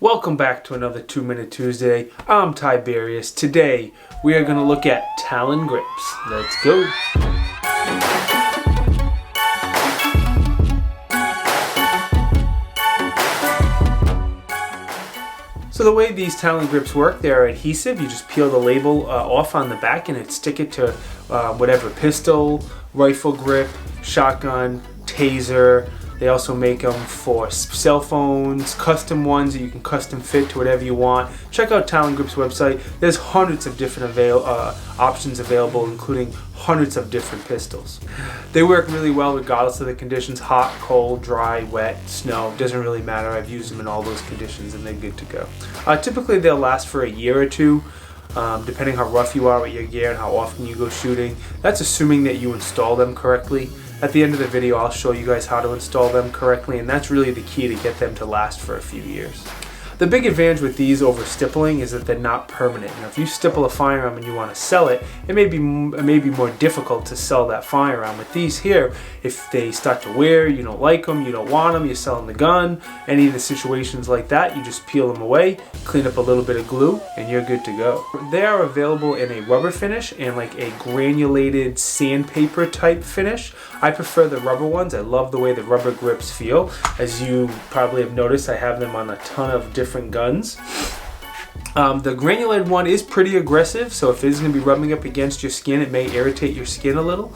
Welcome back to another 2-Minute Tuesday. I'm Tiberius. Today we are going to look at Talon Grips. Let's go. So the way these Talon Grips work, they're adhesive. You just peel the label off on the back and stick it to whatever pistol, rifle grip, shotgun, taser. They also make them for cell phones, custom ones that you can custom fit to whatever you want. Check out Talon Grips' website. There's hundreds of different options available, including hundreds of different pistols. They work really well regardless of the conditions: hot, cold, dry, wet, snow. Doesn't really matter. I've used them in all those conditions and they're good to go. Typically they'll last for a year or two, depending how rough you are with your gear and how often you go shooting. That's assuming that you install them correctly. At the end of the video, I'll show you guys how to install them correctly, and that's really the key to get them to last for a few years. The big advantage with these over stippling is that they're not permanent. Now, if you stipple a firearm and you want to sell it, it may be more difficult to sell that firearm. With these here, if they start to wear, you don't like them, you don't want them, you're selling the gun, any of the situations like that, you just peel them away, clean up a little bit of glue, and you're good to go. They are available in a rubber finish and like a granulated sandpaper type finish. I prefer the rubber ones. I love the way the rubber grips feel. As you probably have noticed, I have them on a ton of different guns. The granulated one is pretty aggressive, so if it's going to be rubbing up against your skin, it may irritate your skin a little.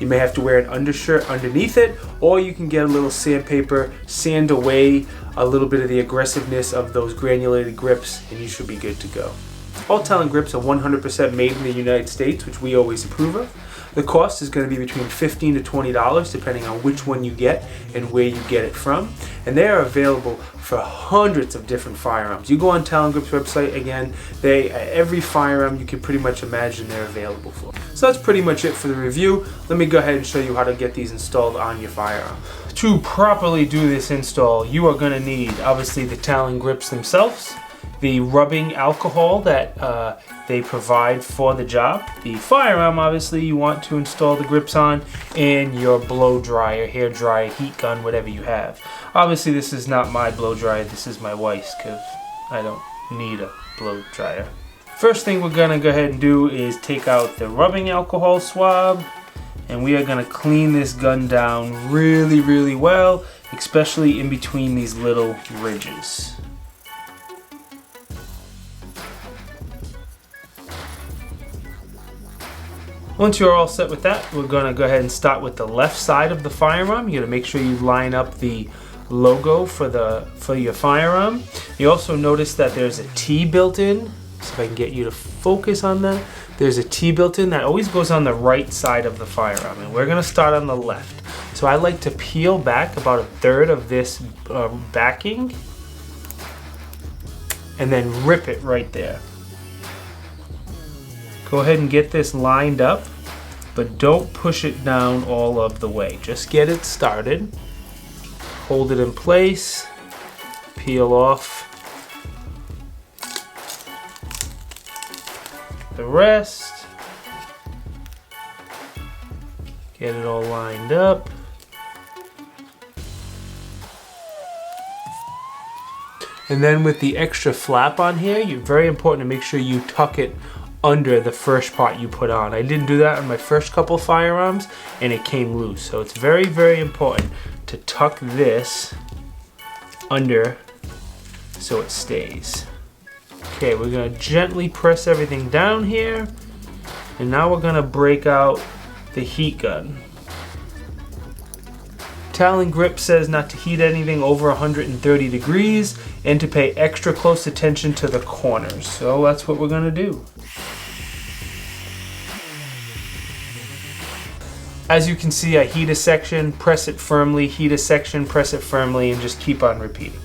You may have to wear an undershirt underneath it, or you can get a little sandpaper, sand away a little bit of the aggressiveness of those granulated grips, and you should be good to go. All Talon Grips are 100% made in the United States, which we always approve of. The cost is going to be between $15 to $20 depending on which one you get and where you get it from. And they are available for hundreds of different firearms. You go on Talon Grips' website, again, every firearm you can pretty much imagine they're available for. So that's pretty much it for the review. Let me go ahead and show you how to get these installed on your firearm. To properly do this install, you are going to need, obviously, the Talon Grips themselves, the rubbing alcohol that they provide for the job, the firearm obviously you want to install the grips on, and your blow dryer, hair dryer, heat gun, whatever you have. Obviously this is not my blow dryer, this is my wife's, because I don't need a blow dryer. First thing we're going to go ahead and do is take out the rubbing alcohol swab, and we are going to clean this gun down really well, especially in between these little ridges. Once you're all set with that, we're going to go ahead and start with the left side of the firearm. You're going to make sure you line up the logo for your firearm. You also notice that there's a T built in. So if I can get you to focus on that. There's a T built in that always goes on the right side of the firearm, and we're going to start on the left. So I like to peel back about 1/3 of this backing and then rip it right there. Go ahead and get this lined up, but don't push it down all of the way. Just get it started. Hold it in place. Peel off the rest. Get it all lined up. And then with the extra flap on here, it's very important to make sure you tuck it under the first part you put on. I didn't do that on my first couple firearms and it came loose. So it's very important to tuck this under so it stays. Okay, we're gonna gently press everything down here, and now we're gonna break out the heat gun. Talon Grip says not to heat anything over 130 degrees and to pay extra close attention to the corners. So that's what we're gonna do. As you can see, I heat a section, press it firmly, heat a section, press it firmly, and just keep on repeating.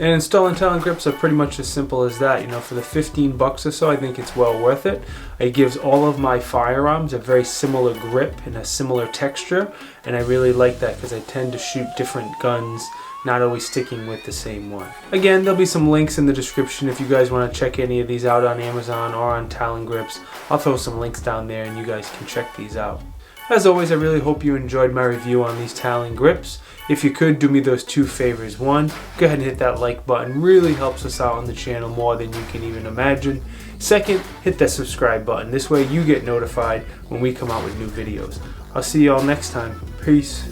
And installing Talon grips are pretty much as simple as that. You know, for the 15 bucks or so, I think it's well worth it. It gives all of my firearms a very similar grip and a similar texture, and I really like that because I tend to shoot different guns, not always sticking with the same one. Again, there'll be some links in the description if you guys want to check any of these out on Amazon or on Talon Grips. I'll throw some links down there and you guys can check these out. As always, I really hope you enjoyed my review on these Talon grips. If you could, do me those two favors. One, go ahead and hit that like button. Really helps us out on the channel more than you can even imagine. Second, hit that subscribe button. This way you get notified when we come out with new videos. I'll see you all next time. Peace.